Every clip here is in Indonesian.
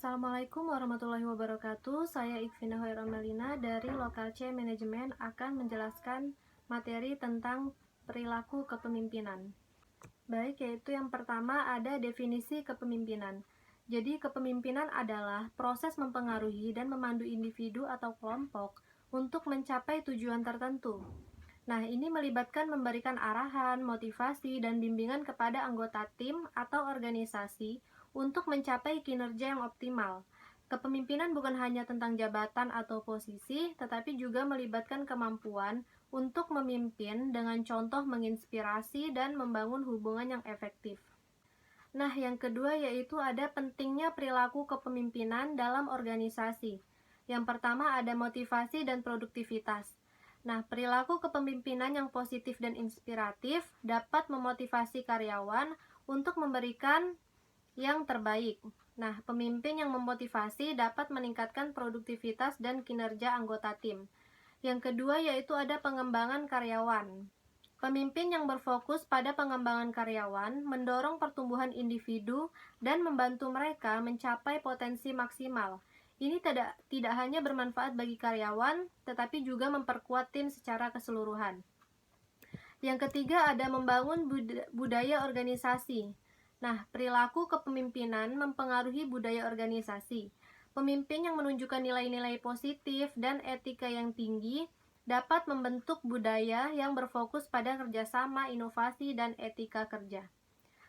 Assalamualaikum warahmatullahi wabarakatuh. Saya Ikvina Hoiramelina dari Lokal C Manajemen akan menjelaskan materi tentang perilaku kepemimpinan. Baik, yaitu yang pertama ada definisi kepemimpinan. Jadi, kepemimpinan adalah proses mempengaruhi dan memandu individu atau kelompok untuk mencapai tujuan tertentu. Nah, ini melibatkan memberikan arahan, motivasi, dan bimbingan kepada anggota tim atau organisasi untuk mencapai kinerja yang optimal. Kepemimpinan bukan hanya tentang jabatan atau posisi, tetapi juga melibatkan kemampuan untuk memimpin dengan contoh menginspirasi dan membangun hubungan yang efektif. Nah, yang kedua yaitu ada pentingnya perilaku kepemimpinan dalam organisasi. Yang pertama ada motivasi dan produktivitas. Nah, perilaku kepemimpinan yang positif dan inspiratif dapat memotivasi karyawan untuk memberikan yang terbaik. Nah, pemimpin yang memotivasi dapat meningkatkan produktivitas dan kinerja anggota tim. Yang kedua yaitu ada pengembangan karyawan. Pemimpin yang berfokus pada pengembangan karyawan mendorong pertumbuhan individu dan membantu mereka mencapai potensi maksimal. Ini tidak hanya bermanfaat bagi karyawan, tetapi juga memperkuat tim secara keseluruhan. Yang ketiga ada membangun budaya organisasi. Nah, perilaku kepemimpinan mempengaruhi budaya organisasi. Pemimpin yang menunjukkan nilai-nilai positif dan etika yang tinggi dapat membentuk budaya yang berfokus pada kerjasama, inovasi, dan etika kerja.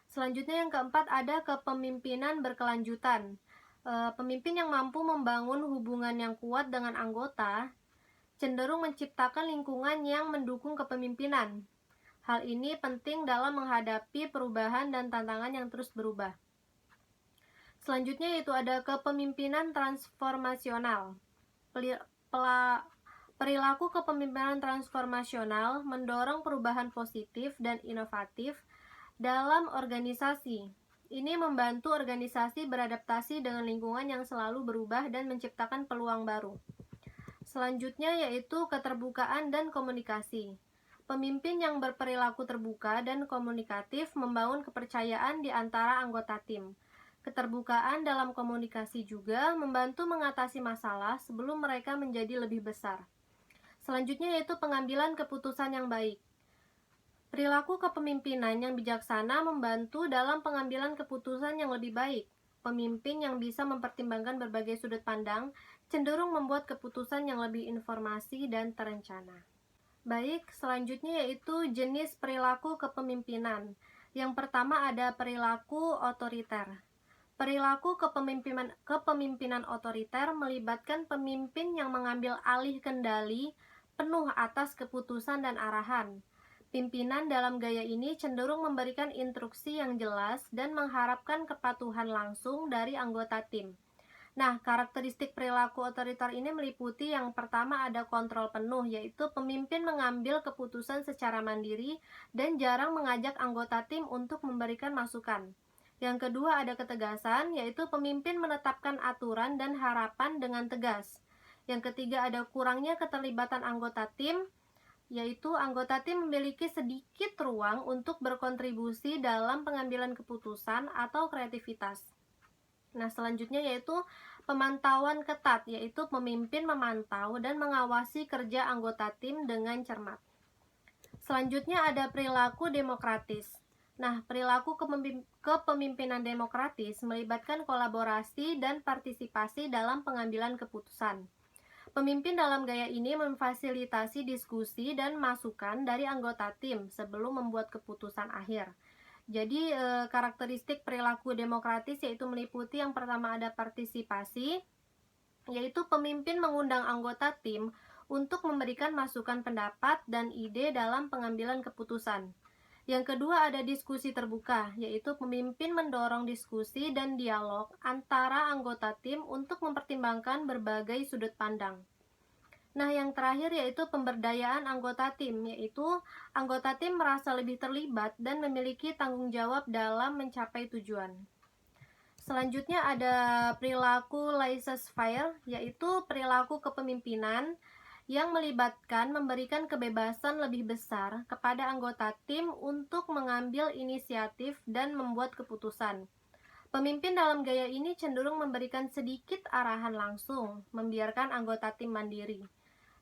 Selanjutnya yang keempat ada kepemimpinan berkelanjutan. Pemimpin yang mampu membangun hubungan yang kuat dengan anggota cenderung menciptakan lingkungan yang mendukung kepemimpinan. Hal ini penting dalam menghadapi perubahan dan tantangan yang terus berubah. Selanjutnya yaitu ada kepemimpinan transformasional. Perilaku kepemimpinan transformasional mendorong perubahan positif dan inovatif dalam organisasi. Ini membantu organisasi beradaptasi dengan lingkungan yang selalu berubah dan menciptakan peluang baru. Selanjutnya yaitu keterbukaan dan komunikasi. Pemimpin yang berperilaku terbuka dan komunikatif membangun kepercayaan di antara anggota tim. Keterbukaan dalam komunikasi juga membantu mengatasi masalah sebelum mereka menjadi lebih besar. Selanjutnya yaitu pengambilan keputusan yang baik. Perilaku kepemimpinan yang bijaksana membantu dalam pengambilan keputusan yang lebih baik. Pemimpin yang bisa mempertimbangkan berbagai sudut pandang cenderung membuat keputusan yang lebih informasi dan terencana. Baik, selanjutnya yaitu jenis perilaku kepemimpinan. Yang pertama ada perilaku otoriter. Perilaku kepemimpinan otoriter melibatkan pemimpin yang mengambil alih kendali penuh atas keputusan dan arahan. Pimpinan dalam gaya ini cenderung memberikan instruksi yang jelas dan mengharapkan kepatuhan langsung dari anggota tim. Nah, karakteristik perilaku otoriter ini meliputi yang pertama ada kontrol penuh, yaitu pemimpin mengambil keputusan secara mandiri dan jarang mengajak anggota tim untuk memberikan masukan. Yang kedua ada ketegasan, yaitu pemimpin menetapkan aturan dan harapan dengan tegas. Yang ketiga ada kurangnya keterlibatan anggota tim, yaitu anggota tim memiliki sedikit ruang untuk berkontribusi dalam pengambilan keputusan atau kreativitas. Nah, selanjutnya yaitu pemantauan ketat, yaitu pemimpin memantau dan mengawasi kerja anggota tim dengan cermat. Selanjutnya ada perilaku demokratis. Nah, perilaku kepemimpinan demokratis melibatkan kolaborasi dan partisipasi dalam pengambilan keputusan. Pemimpin dalam gaya ini memfasilitasi diskusi dan masukan dari anggota tim sebelum membuat keputusan akhir. Jadi, karakteristik perilaku demokratis yaitu meliputi yang pertama ada partisipasi, yaitu pemimpin mengundang anggota tim untuk memberikan masukan pendapat dan ide dalam pengambilan keputusan. Yang kedua ada diskusi terbuka, yaitu pemimpin mendorong diskusi dan dialog antara anggota tim untuk mempertimbangkan berbagai sudut pandang. Nah, yang terakhir yaitu pemberdayaan anggota tim, yaitu anggota tim merasa lebih terlibat dan memiliki tanggung jawab dalam mencapai tujuan. Selanjutnya ada perilaku laissez-faire, yaitu perilaku kepemimpinan yang melibatkan memberikan kebebasan lebih besar kepada anggota tim untuk mengambil inisiatif dan membuat keputusan. Pemimpin dalam gaya ini cenderung memberikan sedikit arahan langsung, membiarkan anggota tim mandiri.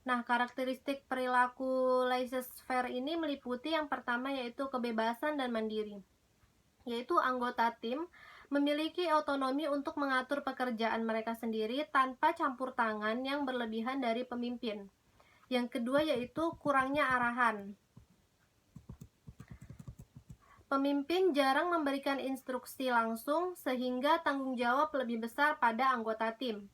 Nah, karakteristik perilaku laissez-faire ini meliputi yang pertama yaitu kebebasan dan mandiri, yaitu anggota tim memiliki otonomi untuk mengatur pekerjaan mereka sendiri tanpa campur tangan yang berlebihan dari pemimpin. Yang kedua yaitu kurangnya arahan. Pemimpin jarang memberikan instruksi langsung sehingga tanggung jawab lebih besar pada anggota tim.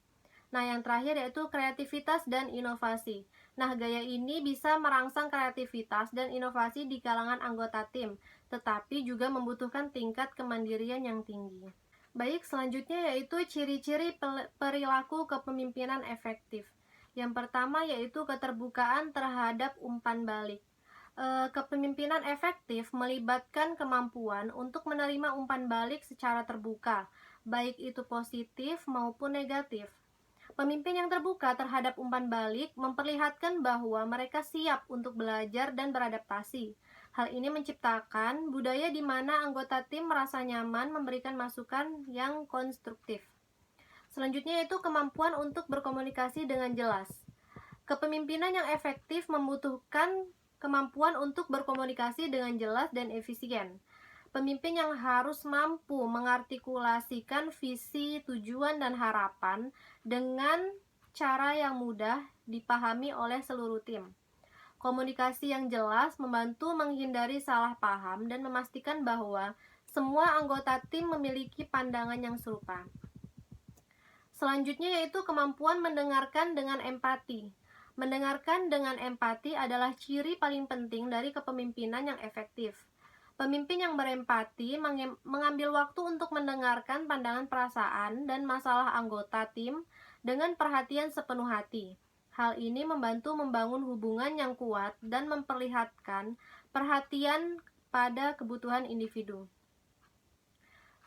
Nah, yang terakhir yaitu kreativitas dan inovasi. Nah, gaya ini bisa merangsang kreativitas dan inovasi di kalangan anggota tim, tetapi juga membutuhkan tingkat kemandirian yang tinggi. Baik, selanjutnya yaitu ciri-ciri perilaku kepemimpinan efektif. Yang pertama yaitu keterbukaan terhadap umpan balik. Kepemimpinan efektif melibatkan kemampuan untuk menerima umpan balik secara terbuka, baik itu positif maupun negatif. Pemimpin yang terbuka terhadap umpan balik memperlihatkan bahwa mereka siap untuk belajar dan beradaptasi. Hal ini menciptakan budaya di mana anggota tim merasa nyaman memberikan masukan yang konstruktif. Selanjutnya yaitu kemampuan untuk berkomunikasi dengan jelas. Kepemimpinan yang efektif membutuhkan kemampuan untuk berkomunikasi dengan jelas dan efisien. Pemimpin yang harus mampu mengartikulasikan visi, tujuan, dan harapan dengan cara yang mudah dipahami oleh seluruh tim. Komunikasi yang jelas membantu menghindari salah paham dan memastikan bahwa semua anggota tim memiliki pandangan yang serupa. Selanjutnya yaitu kemampuan mendengarkan dengan empati. Mendengarkan dengan empati adalah ciri paling penting dari kepemimpinan yang efektif. Pemimpin yang berempati mengambil waktu untuk mendengarkan pandangan, perasaan, dan masalah anggota tim dengan perhatian sepenuh hati. Hal ini membantu membangun hubungan yang kuat dan memperlihatkan perhatian pada kebutuhan individu.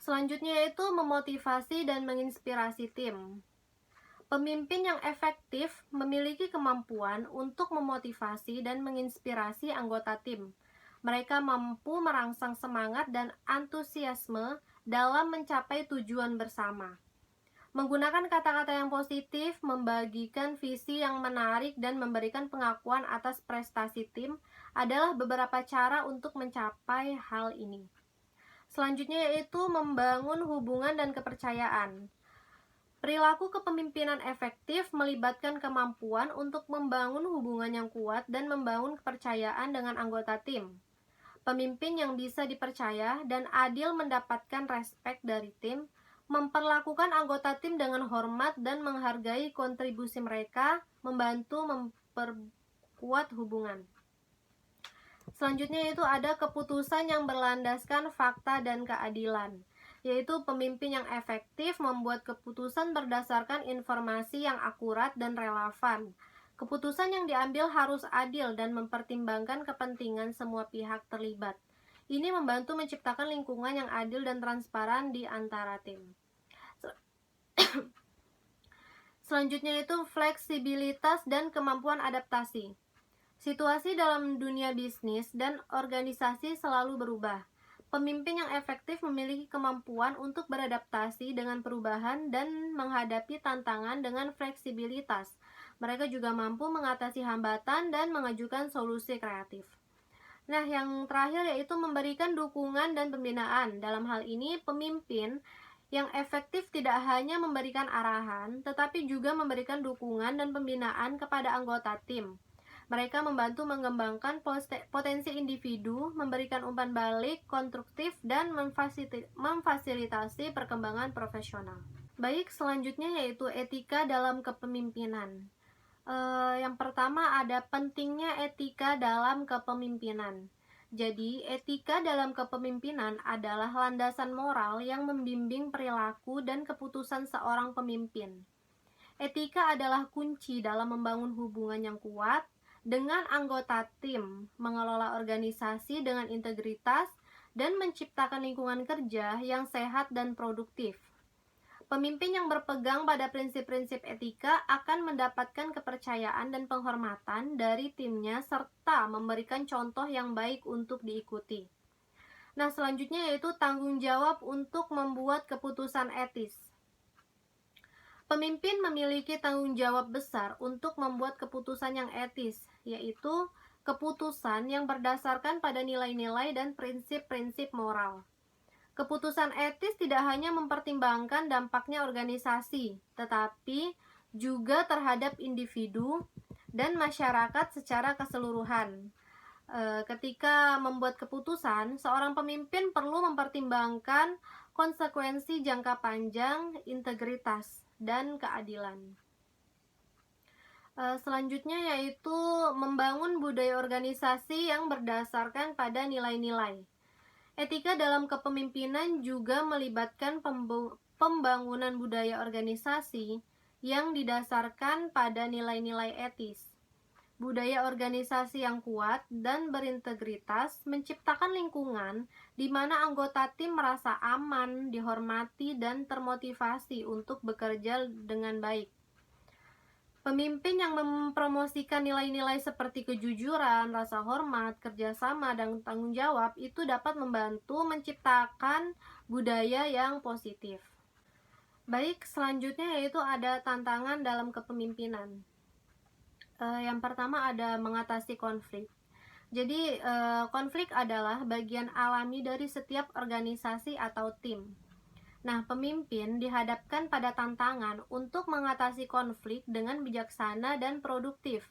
Selanjutnya yaitu memotivasi dan menginspirasi tim. Pemimpin yang efektif memiliki kemampuan untuk memotivasi dan menginspirasi anggota tim. Mereka mampu merangsang semangat dan antusiasme dalam mencapai tujuan bersama. Menggunakan kata-kata yang positif, membagikan visi yang menarik, dan memberikan pengakuan atas prestasi tim adalah beberapa cara untuk mencapai hal ini. Selanjutnya yaitu membangun hubungan dan kepercayaan. Perilaku kepemimpinan efektif melibatkan kemampuan untuk membangun hubungan yang kuat dan membangun kepercayaan dengan anggota tim. Pemimpin yang bisa dipercaya dan adil mendapatkan respek dari tim, memperlakukan anggota tim dengan hormat dan menghargai kontribusi mereka, membantu memperkuat hubungan. Selanjutnya yaitu ada keputusan yang berlandaskan fakta dan keadilan, yaitu pemimpin yang efektif membuat keputusan berdasarkan informasi yang akurat dan relevan. Keputusan yang diambil harus adil dan mempertimbangkan kepentingan semua pihak terlibat. Ini membantu menciptakan lingkungan yang adil dan transparan di antara tim. Selanjutnya itu fleksibilitas dan kemampuan adaptasi. Situasi dalam dunia bisnis dan organisasi selalu berubah. Pemimpin yang efektif memiliki kemampuan untuk beradaptasi dengan perubahan dan menghadapi tantangan dengan fleksibilitas. Mereka juga mampu mengatasi hambatan dan mengajukan solusi kreatif. Nah, yang terakhir yaitu memberikan dukungan dan pembinaan. Dalam hal ini, pemimpin yang efektif tidak hanya memberikan arahan, tetapi juga memberikan dukungan dan pembinaan kepada anggota tim. Mereka membantu mengembangkan potensi individu, memberikan umpan balik konstruktif, dan memfasilitasi perkembangan profesional. Baik, selanjutnya yaitu etika dalam kepemimpinan. Yang pertama ada pentingnya etika dalam kepemimpinan. Jadi, etika dalam kepemimpinan adalah landasan moral yang membimbing perilaku dan keputusan seorang pemimpin. Etika adalah kunci dalam membangun hubungan yang kuat dengan anggota tim, mengelola organisasi dengan integritas, dan menciptakan lingkungan kerja yang sehat dan produktif. Pemimpin yang berpegang pada prinsip-prinsip etika akan mendapatkan kepercayaan dan penghormatan dari timnya serta memberikan contoh yang baik untuk diikuti. Nah, selanjutnya yaitu tanggung jawab untuk membuat keputusan etis. Pemimpin memiliki tanggung jawab besar untuk membuat keputusan yang etis, yaitu keputusan yang berdasarkan pada nilai-nilai dan prinsip-prinsip moral. Keputusan etis tidak hanya mempertimbangkan dampaknya organisasi, tetapi juga terhadap individu dan masyarakat secara keseluruhan. Ketika membuat keputusan, seorang pemimpin perlu mempertimbangkan konsekuensi jangka panjang, integritas, dan keadilan. Selanjutnya yaitu membangun budaya organisasi yang berdasarkan pada nilai-nilai. Etika dalam kepemimpinan juga melibatkan pembangunan budaya organisasi yang didasarkan pada nilai-nilai etis. Budaya organisasi yang kuat dan berintegritas menciptakan lingkungan di mana anggota tim merasa aman, dihormati, dan termotivasi untuk bekerja dengan baik. Pemimpin yang mempromosikan nilai-nilai seperti kejujuran, rasa hormat, kerjasama, dan tanggung jawab itu dapat membantu menciptakan budaya yang positif. Baik, selanjutnya yaitu ada tantangan dalam kepemimpinan. Yang pertama ada mengatasi konflik. Jadi, konflik adalah bagian alami dari setiap organisasi atau tim. Nah, pemimpin dihadapkan pada tantangan untuk mengatasi konflik dengan bijaksana dan produktif.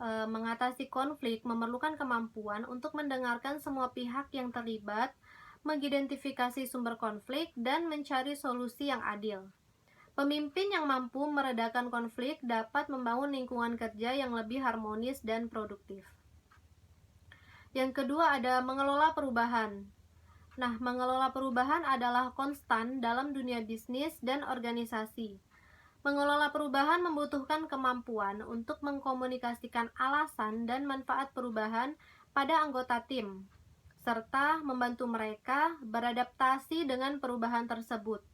Mengatasi konflik memerlukan kemampuan untuk mendengarkan semua pihak yang terlibat, mengidentifikasi sumber konflik, dan mencari solusi yang adil. Pemimpin yang mampu meredakan konflik dapat membangun lingkungan kerja yang lebih harmonis dan produktif. Yang kedua ada mengelola perubahan. Nah, mengelola perubahan adalah konstan dalam dunia bisnis dan organisasi. Mengelola perubahan membutuhkan kemampuan untuk mengkomunikasikan alasan dan manfaat perubahan pada anggota tim, serta membantu mereka beradaptasi dengan perubahan tersebut.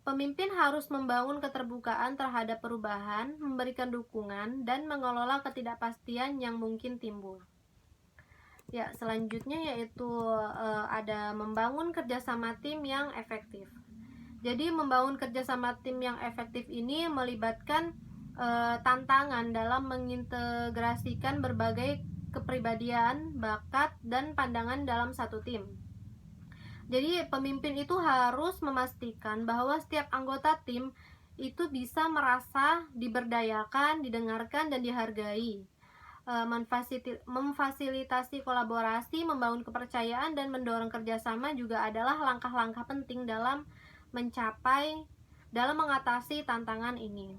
Pemimpin harus membangun keterbukaan terhadap perubahan, memberikan dukungan, dan mengelola ketidakpastian yang mungkin timbul. Ya, selanjutnya yaitu ada membangun kerjasama tim yang efektif. Jadi membangun kerjasama tim yang efektif ini melibatkan tantangan dalam mengintegrasikan berbagai kepribadian, bakat, dan pandangan dalam satu tim. Jadi pemimpin itu harus memastikan bahwa setiap anggota tim itu bisa merasa diberdayakan, didengarkan, dan dihargai. Memfasilitasi kolaborasi, membangun kepercayaan, dan mendorong kerjasama juga adalah langkah-langkah penting dalam mengatasi tantangan ini.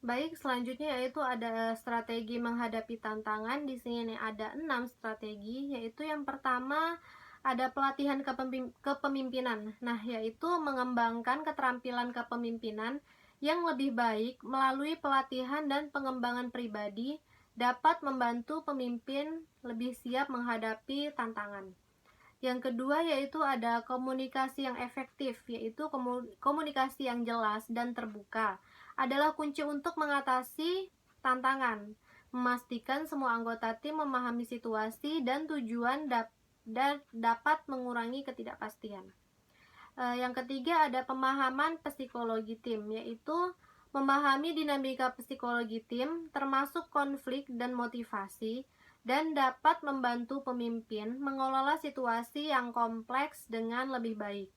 Baik, selanjutnya yaitu ada strategi menghadapi tantangan. Di sini ada 6 strategi, yaitu yang pertama ada pelatihan kepemimpinan. Nah, yaitu mengembangkan keterampilan kepemimpinan yang lebih baik melalui pelatihan dan pengembangan pribadi dapat membantu pemimpin lebih siap menghadapi tantangan. Yang kedua yaitu ada komunikasi yang efektif, yaitu komunikasi yang jelas dan terbuka adalah kunci untuk mengatasi tantangan, memastikan semua anggota tim memahami situasi dan tujuan dapat mengurangi ketidakpastian. Yang ketiga ada pemahaman psikologi tim, yaitu memahami dinamika psikologi tim termasuk konflik dan motivasi, dan dapat membantu pemimpin mengelola situasi yang kompleks dengan lebih baik.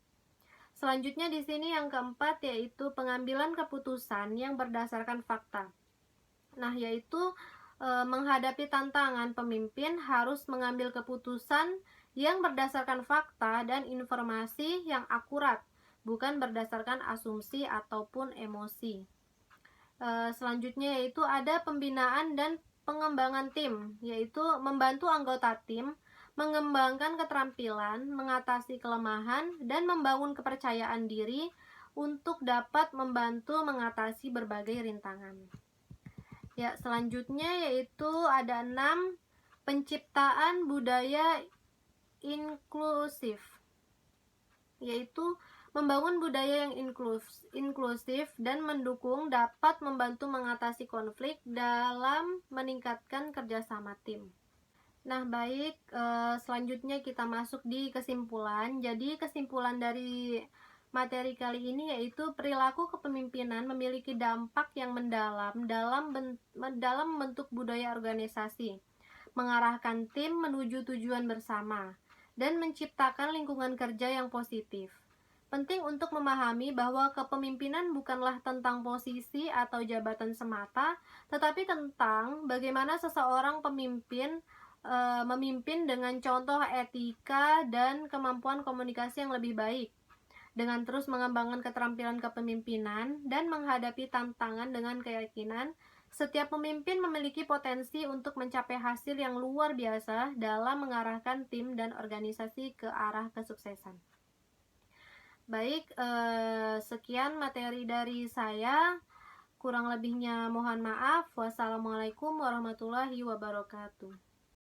Selanjutnya di sini yang keempat yaitu pengambilan keputusan yang berdasarkan fakta. Nah, yaitu menghadapi tantangan, pemimpin harus mengambil keputusan yang berdasarkan fakta dan informasi yang akurat, bukan berdasarkan asumsi ataupun emosi. Selanjutnya yaitu ada pembinaan dan pengembangan tim, yaitu membantu anggota tim mengembangkan keterampilan, mengatasi kelemahan, dan membangun kepercayaan diri untuk dapat membantu mengatasi berbagai rintangan. Ya, selanjutnya yaitu ada 6 penciptaan budaya inklusif, yaitu membangun budaya yang inklusif dan mendukung dapat membantu mengatasi konflik dalam meningkatkan kerjasama tim. Nah, baik, selanjutnya kita masuk di kesimpulan. Jadi, kesimpulan dari materi kali ini yaitu perilaku kepemimpinan memiliki dampak yang mendalam dalam membentuk budaya organisasi, mengarahkan tim menuju tujuan bersama, dan menciptakan lingkungan kerja yang positif. Penting untuk memahami bahwa kepemimpinan bukanlah tentang posisi atau jabatan semata, tetapi tentang bagaimana seseorang memimpin dengan contoh etika dan kemampuan komunikasi yang lebih baik, dengan terus mengembangkan keterampilan kepemimpinan dan menghadapi tantangan dengan keyakinan setiap pemimpin memiliki potensi untuk mencapai hasil yang luar biasa dalam mengarahkan tim dan organisasi ke arah kesuksesan. Baik, sekian materi dari saya. Kurang lebihnya mohon maaf. Wassalamualaikum warahmatullahi wabarakatuh.